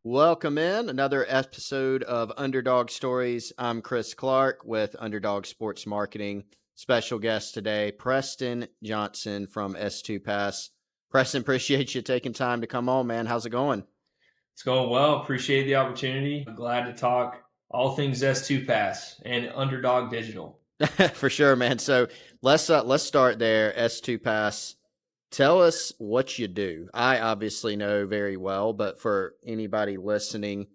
Welcome in another episode of Underdog Stories. I'm Chris Clark with Underdog Sports Marketing. Special guest today, Preston Johnson from S2 Pass. Preston, appreciate you taking time to come on, man. How's it going? It's going well. Appreciate the opportunity. I'm glad to talk all things S2 Pass and Underdog Digital. For sure, man. So let's start there. S2 Pass. Tell us what you do. I obviously know very well, but for anybody listening,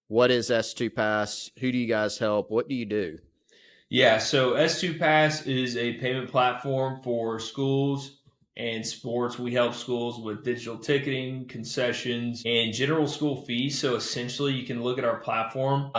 what is S2 Pass? Who do you guys help? What do you do? Yeah, so S2 Pass is a payment platform for schools and sports. We help schools with digital ticketing, concessions, and general school fees. So essentially, you can look at our platform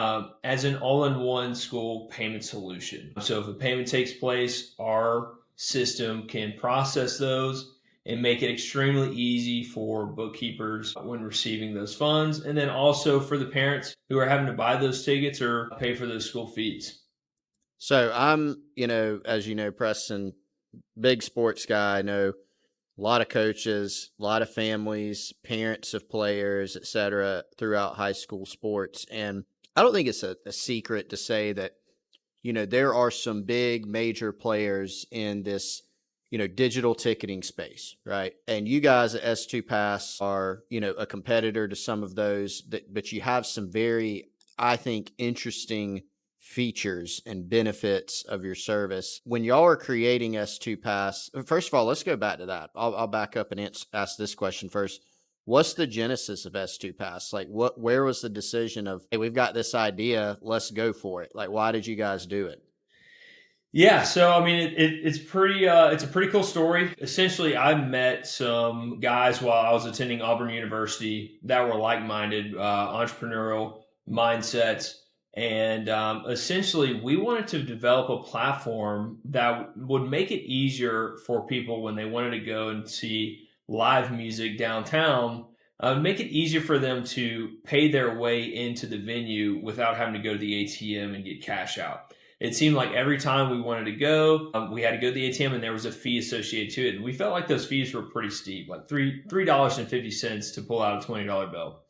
as an all in one school payment solution. So if a payment takes place, our system can process those and make it extremely easy for bookkeepers when receiving those funds. And then also for the parents who are having to buy those tickets or pay for those school fees. So I'm, as you know, Preston, big sports guy. I know a lot of coaches, a lot of families, parents of players, et cetera, throughout high school sports. And I don't think it's a secret to say that, there are some big major players in this, digital ticketing space, right? And you guys at S2 Pass are, a competitor to some of those, but you have some very, I think, interesting features and benefits of your service. When y'all are creating S2 Pass, first of all, let's go back to that. I'll back up and ask this question first. What's the genesis of S2 Pass? Like, where was the decision of, hey, we've got this idea, let's go for it? Like, why did you guys do it? Yeah, so I mean, it's a pretty cool story. Essentially, I met some guys while I was attending Auburn University that were like-minded, entrepreneurial mindsets, and essentially, we wanted to develop a platform that would make it easier for people when they wanted to go and see live music downtown. Make it easier for them to pay their way into the venue without having to go to the ATM and get cash out. It seemed like every time we wanted to go, we had to go to the ATM, and there was a fee associated to it. And we felt like those fees were pretty steep, like $3.50 to pull out a $20 bill.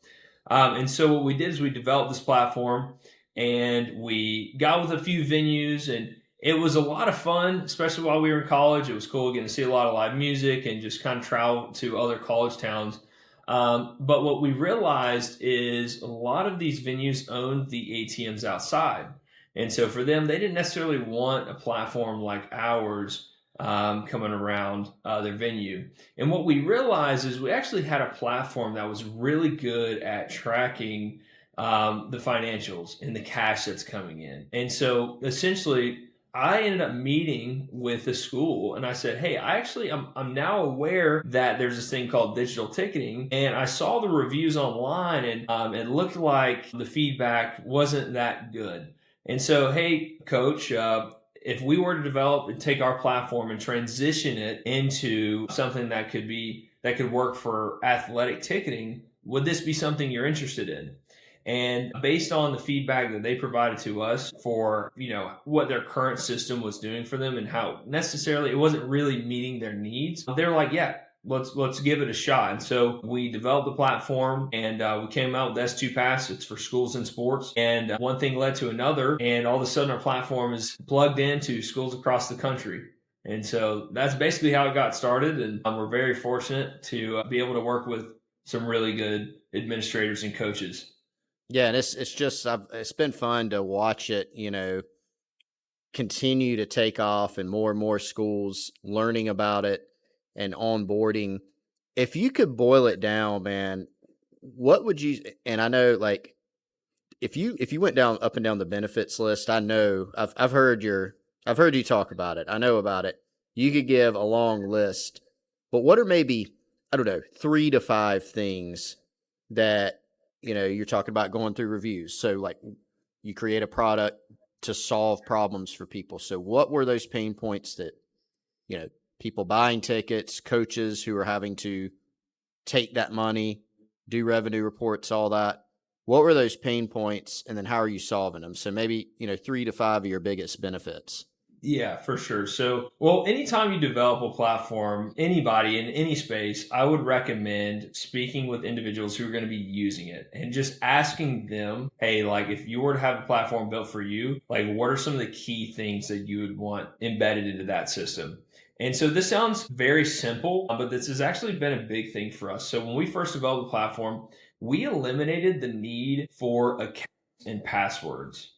And so what we did is we developed this platform, and we got with a few venues, and it was a lot of fun, especially while we were in college. It was cool getting to see a lot of live music and just kind of travel to other college towns. But what we realized is a lot of these venues owned the ATMs outside. And so for them, they didn't necessarily want a platform like ours coming around their venue. And what we realized is we actually had a platform that was really good at tracking the financials and the cash that's coming in. And so essentially, I ended up meeting with the school, and I said, "Hey, I'm now aware that there's this thing called digital ticketing, and I saw the reviews online, and it looked like the feedback wasn't that good. And so, hey, coach, if we were to develop and take our platform and transition it into something that could work for athletic ticketing, would this be something you're interested in?" And based on the feedback that they provided to us for, what their current system was doing for them and how necessarily it wasn't really meeting their needs, they're like, yeah, let's give it a shot. And so we developed the platform, and we came out with S2 Pass. It's for schools and sports. And one thing led to another, and all of a sudden our platform is plugged into schools across the country. And so that's basically how it got started. And we're very fortunate to be able to work with some really good administrators and coaches. Yeah, and it's been fun to watch it, continue to take off and more schools learning about it and onboarding. If you could boil it down, man, what would you, and I know, like, if you went down up and down the benefits list, I know I've heard you talk about it. I know about it. You could give a long list, but what are maybe, I don't know, 3 to 5 things that, you're talking about going through reviews. So like you create a product to solve problems for people. So what were those pain points that, people buying tickets, coaches who are having to take that money, do revenue reports, all that? What were those pain points, and then how are you solving them? So maybe, 3 to 5 of your biggest benefits. Yeah, for sure. So, well, anytime you develop a platform, anybody in any space, I would recommend speaking with individuals who are going to be using it and just asking them, hey, like if you were to have a platform built for you, like what are some of the key things that you would want embedded into that system? And so this sounds very simple, but this has actually been a big thing for us. So when we first developed the platform, we eliminated the need for accounts and passwords.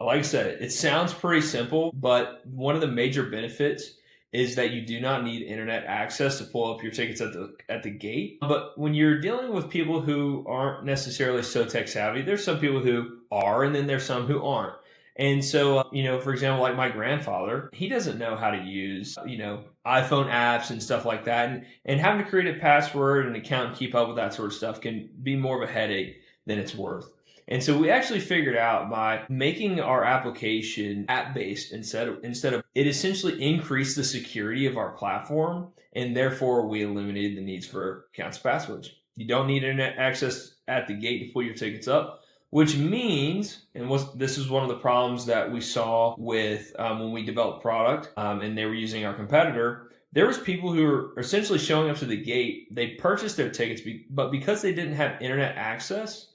Like I said, it sounds pretty simple, but one of the major benefits is that you do not need internet access to pull up your tickets at the gate. But when you're dealing with people who aren't necessarily so tech savvy, there's some people who are, and then there's some who aren't. And so, for example, like my grandfather, he doesn't know how to use, iPhone apps and stuff like that. And having to create a password and account and keep up with that sort of stuff can be more of a headache than it's worth. And so we actually figured out by making our application app based instead of it essentially increased the security of our platform, and therefore we eliminated the needs for accounts and passwords. You don't need internet access at the gate to pull your tickets up, which means, and this is one of the problems that we saw with when we developed product and they were using our competitor. There was people who were essentially showing up to the gate. They purchased their tickets, but because they didn't have internet access,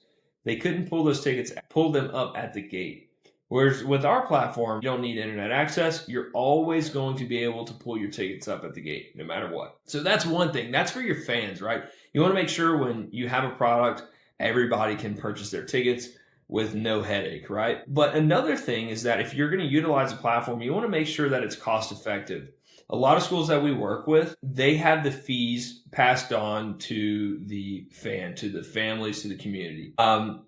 they couldn't pull them up at the gate. Whereas with our platform, you don't need internet access. You're always going to be able to pull your tickets up at the gate, no matter what. So that's one thing. That's for your fans, right? You want to make sure when you have a product, everybody can purchase their tickets with no headache, right? But another thing is that if you're going to utilize a platform, you want to make sure that it's cost effective. A lot of schools that we work with, they have the fees passed on to the to the families, to the community. And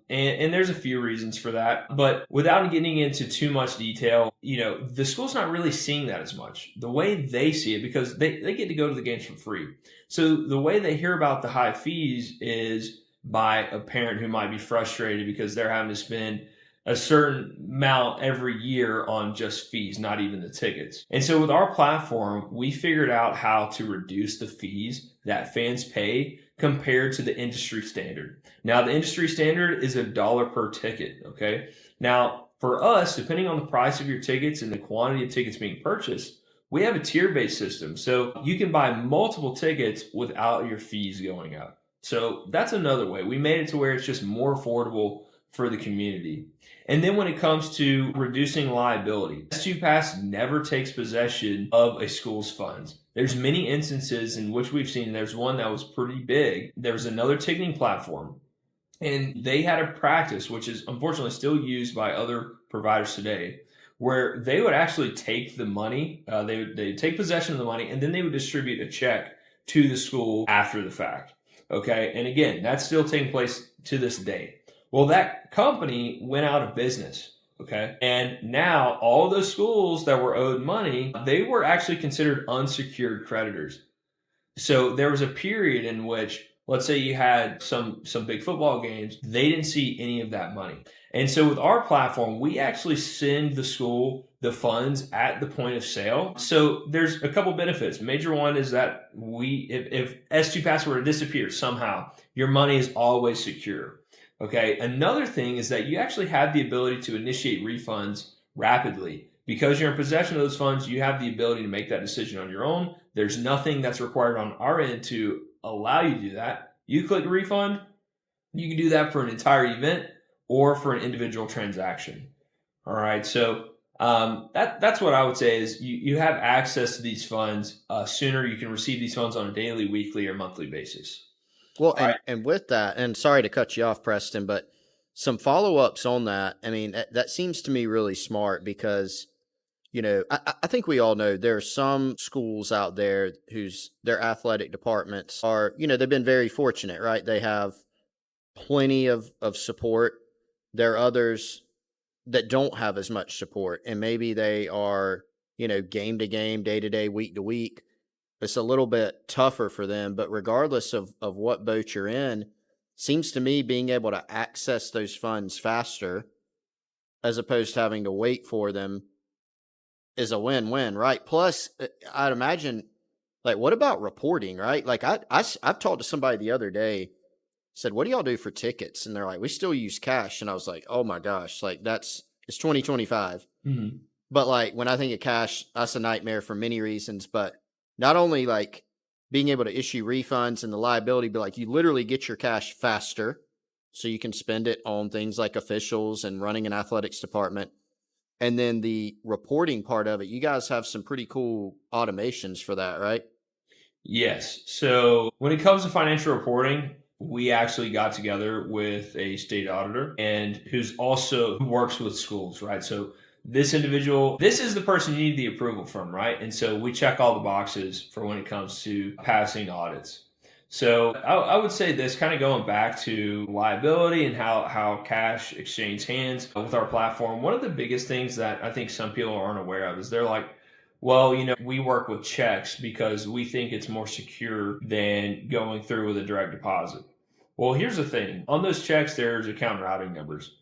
there's a few reasons for that. But without getting into too much detail, the school's not really seeing that as much. The way they see it, because they get to go to the games for free. So the way they hear about the high fees is by a parent who might be frustrated because they're having to spend a certain amount every year on just fees, not even the tickets. And so with our platform, we figured out how to reduce the fees that fans pay compared to the industry standard. Now, the industry standard is $1 per ticket, okay? Now, for us, depending on the price of your tickets and the quantity of tickets being purchased, we have a tier-based system. So you can buy multiple tickets without your fees going up. So that's another way. We made it to where it's just more affordable for the community. And then when it comes to reducing liability, S2Pass never takes possession of a school's funds. There's many instances in which we've seen, there's one that was pretty big. There was another ticketing platform, and they had a practice, which is unfortunately still used by other providers today, where they would actually take the money, they'd take possession of the money, and then they would distribute a check to the school after the fact. Okay, and again, that's still taking place to this day. Well, that company went out of business. Okay. And now all those schools that were owed money, they were actually considered unsecured creditors. So there was a period in which, let's say you had some big football games, they didn't see any of that money. And so with our platform, we actually send the school the funds at the point of sale. So there's a couple benefits. Major one is that if S2Pass were to disappear somehow, your money is always secure. Okay. Another thing is that you actually have the ability to initiate refunds rapidly. Because you're in possession of those funds, you have the ability to make that decision on your own. There's nothing that's required on our end to allow you to do that. You click refund, you can do that for an entire event or for an individual transaction. All right. So that's what I would say is you have access to these funds sooner. You can receive these funds on a daily, weekly, or monthly basis. Well, All right. and with that, and sorry to cut you off, Preston, but some follow-ups on that. I mean, that seems to me really smart because, I think we all know there are some schools out there whose their athletic departments are, they've been very fortunate, right? They have plenty of support. There are others that don't have as much support, and maybe they are, game to game, day to day, week to week. It's a little bit tougher for them, but regardless of what boat you're in, seems to me being able to access those funds faster as opposed to having to wait for them is a win-win, right? Plus, I'd imagine, like, what about reporting, right? Like, I've talked to somebody the other day, said, what do y'all do for tickets? And they're like, we still use cash. And I was like, oh my gosh, like it's 2025. Mm-hmm. But like when I think of cash, that's a nightmare for many reasons. But not only like being able to issue refunds and the liability, but like you literally get your cash faster so you can spend it on things like officials and running an athletics department. And then the reporting part of it, you guys have some pretty cool automations for that, right? Yes. So when it comes to financial reporting, we actually got together with a state auditor and who works with schools, right? So this individual, this is the person you need the approval from, right? And so we check all the boxes for when it comes to passing audits. So I would say this, kind of going back to liability and how cash exchange hands with our platform. One of the biggest things that I think some people aren't aware of is they're like, well, we work with checks because we think it's more secure than going through with a direct deposit. Well, here's the thing. On those checks, there's account routing numbers.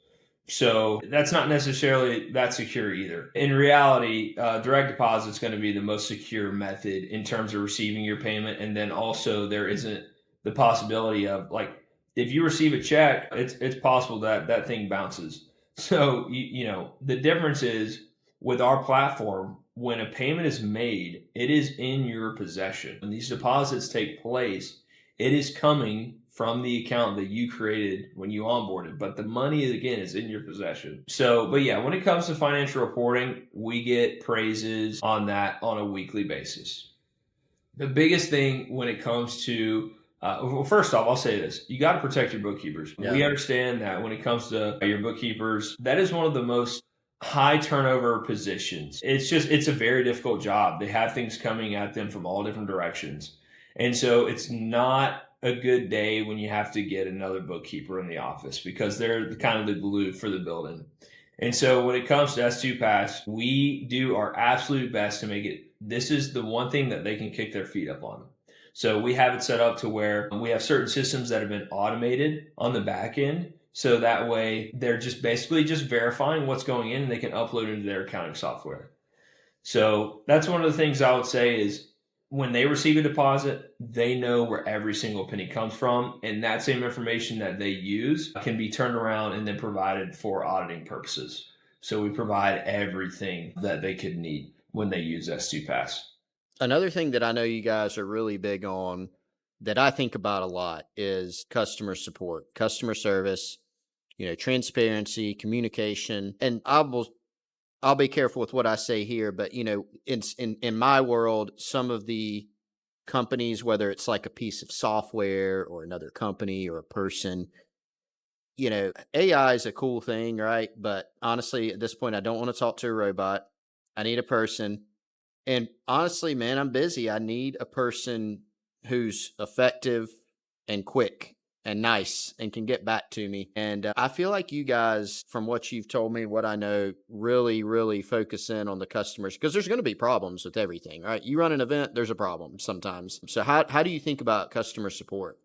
So that's not necessarily that secure either. In reality, direct deposit is going to be the most secure method in terms of receiving your payment. And then also there isn't the possibility of, like, if you receive a check, it's possible that that thing bounces. So, the difference is with our platform, when a payment is made, it is in your possession. When these deposits take place, it is coming from the account that you created when you onboarded, but the money again is in your possession. So, but yeah, when it comes to financial reporting, we get praises on that on a weekly basis. The biggest thing when it comes to well, first off, I'll say this: you got to protect your bookkeepers. Yeah. We understand that when it comes to your bookkeepers, that is one of the most high turnover positions. It's a very difficult job. They have things coming at them from all different directions. And so it's not a good day when you have to get another bookkeeper in the office because they're kind of the glue for the building. And so when it comes to S2 Pass, we do our absolute best to make it, this is the one thing that they can kick their feet up on. So we have it set up to where we have certain systems that have been automated on the back end. So that way they're just basically just verifying what's going in and they can upload it into their accounting software. So that's one of the things I would say is when they receive a deposit, they know where every single penny comes from. And that same information that they use can be turned around and then provided for auditing purposes. So we provide everything that they could need when they use S2 Pass. Another thing that I know you guys are really big on that I think about a lot is customer support, customer service, transparency, communication. And I'll be careful with what I say here, but in my world, some of the companies, whether it's like a piece of software or another company or a person, AI is a cool thing, right? But honestly, at this point, I don't want to talk to a robot. I need a person. And honestly, man, I'm busy. I need a person who's effective and quick and nice and can get back to me. And I feel like you guys, from what you've told me, what I know, really, really focus in on the customers because there's going to be problems with everything, right? You run an event, there's a problem sometimes. So how do you think about customer support?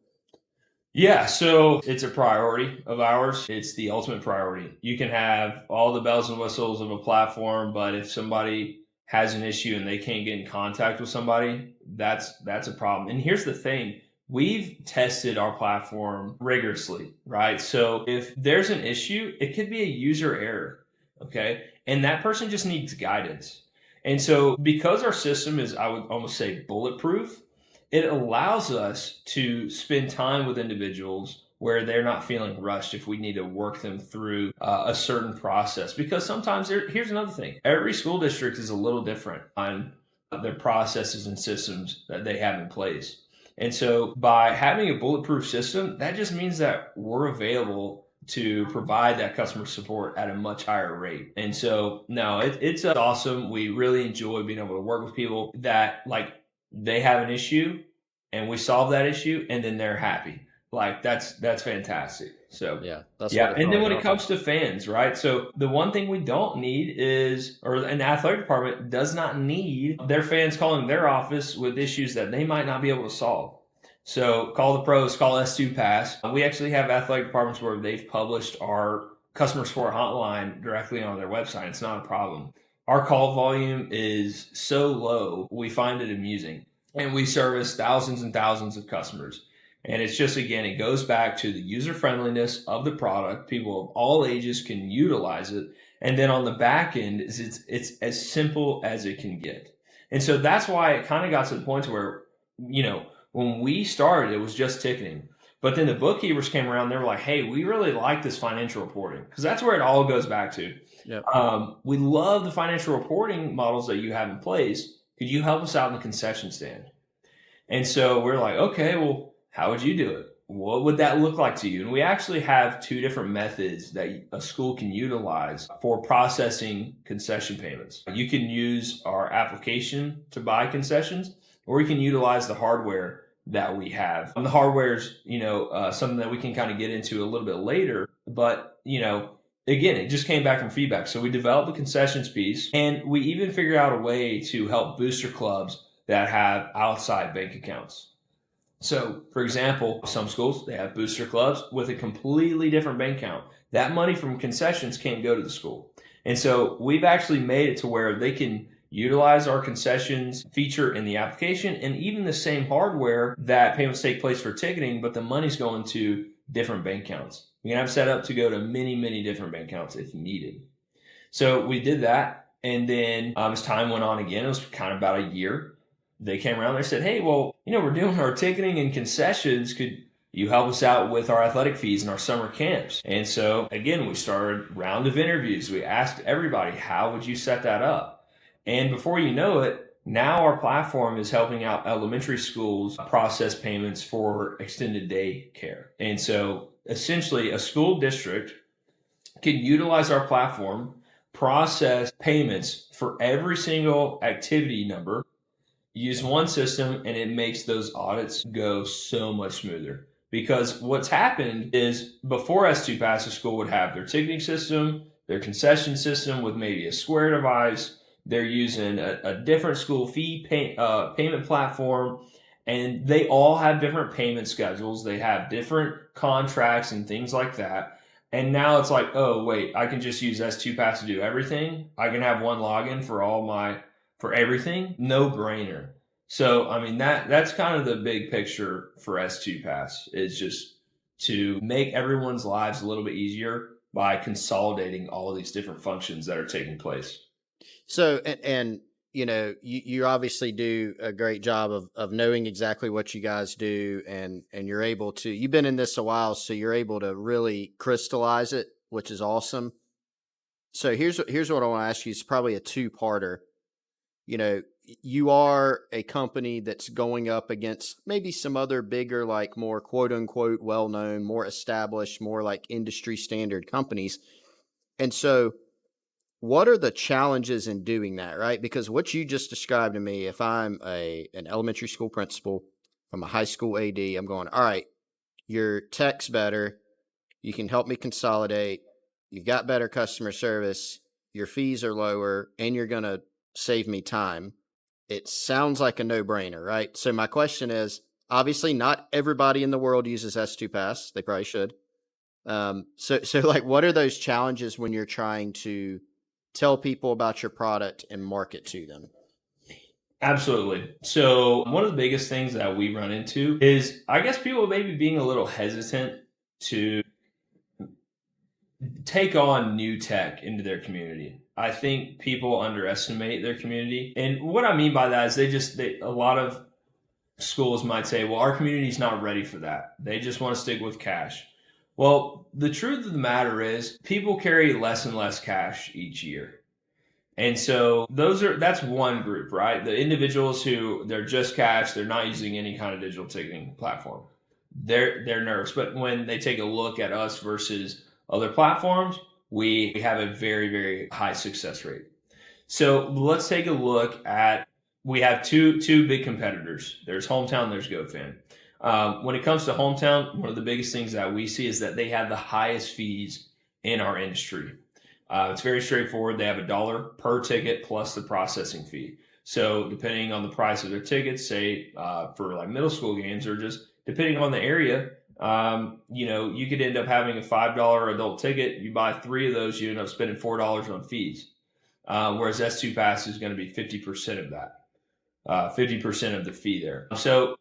Yeah, so it's a priority of ours. It's the ultimate priority. You can have all the bells and whistles of a platform, but if somebody has an issue and they can't get in contact with somebody, that's a problem. And here's the thing. We've tested our platform rigorously, right? So if there's an issue, it could be a user error, okay? And that person just needs guidance. And so because our system is, I would almost say, bulletproof, it allows us to spend time with individuals where they're not feeling rushed if we need to work them through a certain process. Because sometimes here's another thing. Every school district is a little different on their processes and systems that they have in place. And so by having a bulletproof system, that just means that we're available to provide that customer support at a much higher rate. And so, no, it's awesome. We really enjoy being able to work with people that, like, they have an issue and we solve that issue and then they're happy. Like that's fantastic. So that's yeah. what it's And then all when it about. comes to fans, right? So the one thing we don't need is, or an athletic department does not need their fans calling their office with issues that they might not be able to solve. So call the pros, call S2 Pass. We actually have athletic departments where they've published our customer support hotline directly on their website. It's not a problem. Our call volume is so low, we find it amusing. And we service thousands and thousands of customers. And it's just, again, it goes back to the user friendliness of the product. People of all ages can utilize it. And then on the back end is it's as simple as it can get. And so that's why it kind of got to the point where, when we started, it was just ticketing. But then the bookkeepers came around, they were like, hey, we really like this financial reporting, because that's where it all goes back to. Yep. We love the financial reporting models that you have in place. Could you help us out in the concession stand? And so we're like, okay, well, how would you do it? What would that look like to you? And we actually have two different methods that a school can utilize for processing concession payments. You can use our application to buy concessions, or you can utilize the hardware that we have. And the hardware is, something that we can kind of get into a little bit later. But, again, it just came back from feedback. So we developed the concessions piece, and we even figured out a way to help booster clubs that have outside bank accounts. So, for example, some schools, they have booster clubs with a completely different bank account. That money from concessions can't go to the school. And so we've actually made it to where they can utilize our concessions feature in the application, and even the same hardware that payments take place for ticketing, but the money's going to different bank accounts. You can have set up to go to many, many different bank accounts if needed. So we did that. And then as time went on again, it was kind of about a year. They came around, they said, hey, well, we're doing our ticketing and concessions. Could you help us out with our athletic fees and our summer camps? And so again, we started a round of interviews. We asked everybody, how would you set that up? And before you know it, now our platform is helping out elementary schools process payments for extended day care. And so essentially a school district can utilize our platform, process payments for every single activity number, use one system, and it makes those audits go so much smoother. Because what's happened is before S2 Pass, a school would have their ticketing system, their concession system with maybe a Square device. They're using a different school fee payment platform, and they all have different payment schedules. They have different contracts and things like that. And now it's like, oh, wait, I can just use S2 Pass to do everything. I can have one login for everything. No brainer. So, I mean, that's kind of the big picture for S2 Pass, is just to make everyone's lives a little bit easier by consolidating all of these different functions that are taking place. So, and you obviously do a great job of knowing exactly what you guys do, and you're able to, you've been in this a while, so you're able to really crystallize it, which is awesome. So here's what I want to ask you. It's probably a two-parter. You are a company that's going up against maybe some other bigger, like more quote unquote well-known, more established, more like industry standard companies. And so what are the challenges in doing that, right? Because what you just described to me, if I'm an elementary school principal, I'm a high school AD, I'm going, all right, your tech's better, you can help me consolidate, you've got better customer service, your fees are lower, and you're going to save me time. It sounds like a no-brainer, right? So my question is, obviously not everybody in the world uses S2 Pass. They probably should. So like, what are those challenges when you're trying to tell people about your product and market to them? Absolutely. So one of the biggest things that we run into is, I guess, people maybe being a little hesitant to take on new tech into their community. I think people underestimate their community. And what I mean by that is a lot of schools might say, well, our community's not ready for that. They just want to stick with cash. Well, the truth of the matter is people carry less and less cash each year. And so that's one group, right? The individuals who they're just cash, they're not using any kind of digital ticketing platform. They're nervous. But when they take a look at us versus other platforms, we have a very, very high success rate. So let's take a look at, we have two big competitors. There's Hometown, there's GoFan. When it comes to Hometown, one of the biggest things that we see is that they have the highest fees in our industry. It's very straightforward. They have $1 per ticket plus the processing fee. So depending on the price of their tickets, say for like middle school games, or just depending on the area, you could end up having a $5 adult ticket. You buy 3 of those, you end up spending $4 on fees. Whereas S2 Pass is going to be 50% of that. 50% of the fee there. So,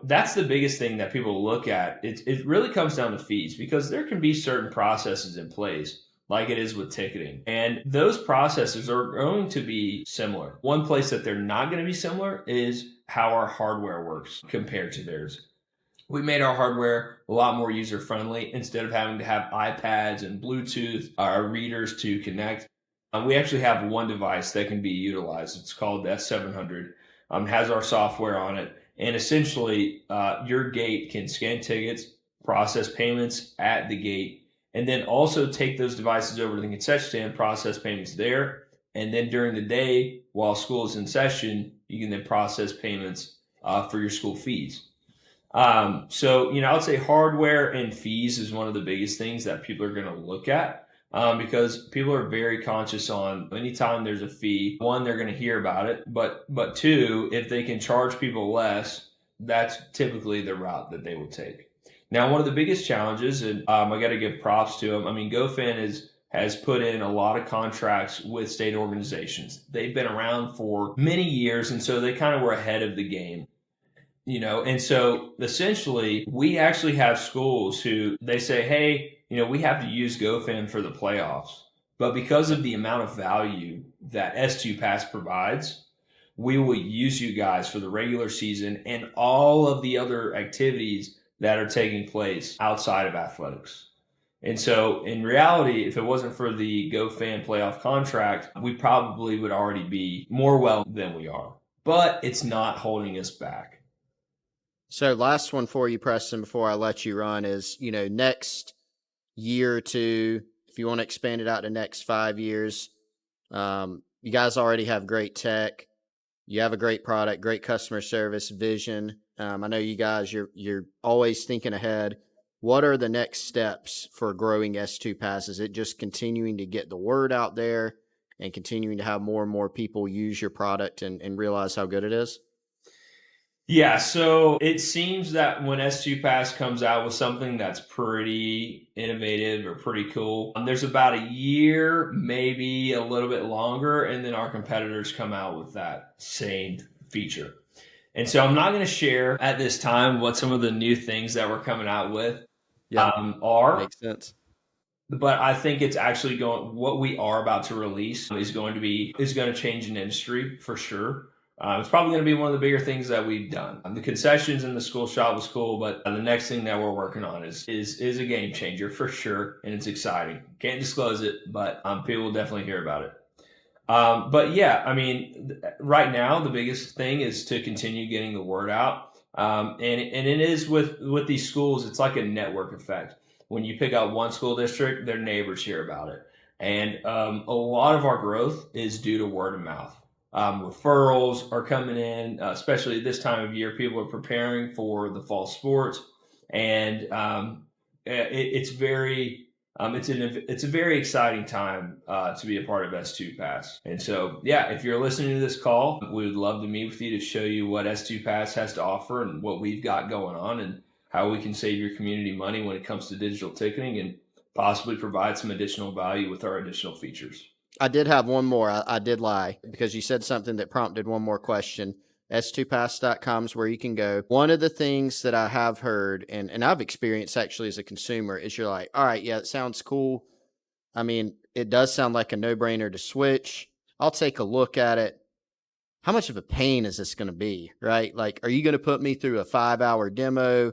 that's the biggest thing that people look at. It really comes down to fees, because there can be certain processes in place, like it is with ticketing. And those processes are going to be similar. One place that they're not going to be similar is how our hardware works compared to theirs. We made our hardware a lot more user friendly. Instead of having to have iPads and Bluetooth readers to connect, we actually have one device that can be utilized. It's called the S700. Has our software on it, and essentially, your gate can scan tickets, process payments at the gate, and then also take those devices over to the concession stand, process payments there, and then during the day while school is in session, you can then process payments for your school fees. I would say hardware and fees is one of the biggest things that people are going to look at, because people are very conscious on anytime there's a fee. One, they're going to hear about it, but two, if they can charge people less, that's typically the route that they will take. Now, one of the biggest challenges, and I got to give props to them. I mean, GoFan has put in a lot of contracts with state organizations. They've been around for many years, and so they kind of were ahead of the game. And so essentially we actually have schools who they say, hey, we have to use GoFan for the playoffs, but because of the amount of value that S2 Pass provides, we will use you guys for the regular season and all of the other activities that are taking place outside of athletics. And so in reality, if it wasn't for the GoFan playoff contract, we probably would already be more well than we are, but it's not holding us back. So last one for you, Preston, before I let you run is, next year or two, if you want to expand it out to next 5 years, you guys already have great tech. You have a great product, great customer service, vision. I know you guys, you're always thinking ahead. What are the next steps for growing S2 Pass? Is it just continuing to get the word out there and continuing to have more and more people use your product and realize how good it is? Yeah, so it seems that when S2 Pass comes out with something that's pretty innovative or pretty cool, there's about a year, maybe a little bit longer, and then our competitors come out with that same feature. And so I'm not going to share at this time what some of the new things that we're coming out with Yep, are, makes sense. but I think it's actually what we are about to release is going to change an industry for sure. It's probably going to be one of the bigger things that we've done. The concessions in the school shop was cool, but the next thing that we're working on is a game changer for sure, and it's exciting. Can't disclose it, but people will definitely hear about it. But yeah, I mean, right now the biggest thing is to continue getting the word out, and it is with these schools. It's like a network effect. When you pick out one school district, their neighbors hear about it, and a lot of our growth is due to word of mouth. Referrals are coming in, especially this time of year. People are preparing for the fall sports, and it's very it's a very exciting time to be a part of S2 Pass. And so, yeah, if you're listening to this call, we would love to meet with you to show you what S2 Pass has to offer and what we've got going on and how we can save your community money when it comes to digital ticketing and possibly provide some additional value with our additional features. I did have one more. I did lie because you said something that prompted one more question. S2pass.com is where you can go. One of the things that I have heard and I've experienced actually as a consumer is you're like, all right, yeah, it sounds cool. I mean, it does sound like a no-brainer to switch. I'll take a look at it. How much of a pain is this going to be, right? Like, are you going to put me through a 5-hour demo?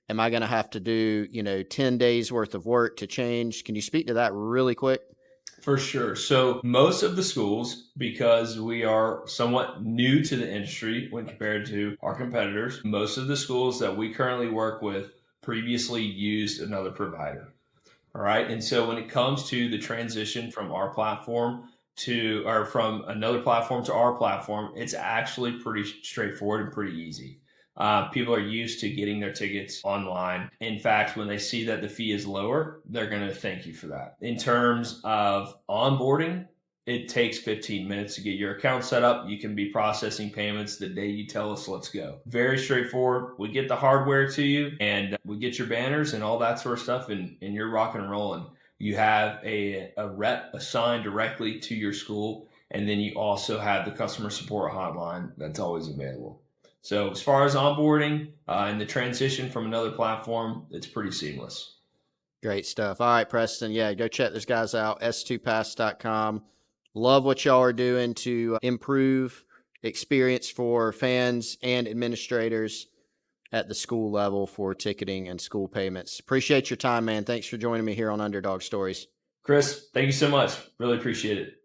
Am I going to have to do, 10 days worth of work to change? Can you speak to that really quick? For sure. So most of the schools, because we are somewhat new to the industry when compared to our competitors, most of the schools that we currently work with previously used another provider. All right. And so when it comes to the transition from our platform or from another platform to our platform, it's actually pretty straightforward and pretty easy. People are used to getting their tickets online. In fact, when they see that the fee is lower, they're going to thank you for that. In terms of onboarding, it takes 15 minutes to get your account set up. You can be processing payments the day you tell us, let's go. Very straightforward. We get the hardware to you and we get your banners and all that sort of stuff, and you're rocking and rolling. You have a rep assigned directly to your school, and then you also have the customer support hotline that's always available. So as far as onboarding and the transition from another platform, it's pretty seamless. Great stuff. All right, Preston. Yeah, go check those guys out. S2pass.com. Love what y'all are doing to improve experience for fans and administrators at the school level for ticketing and school payments. Appreciate your time, man. Thanks for joining me here on Underdog Stories. Chris, thank you so much. Really appreciate it.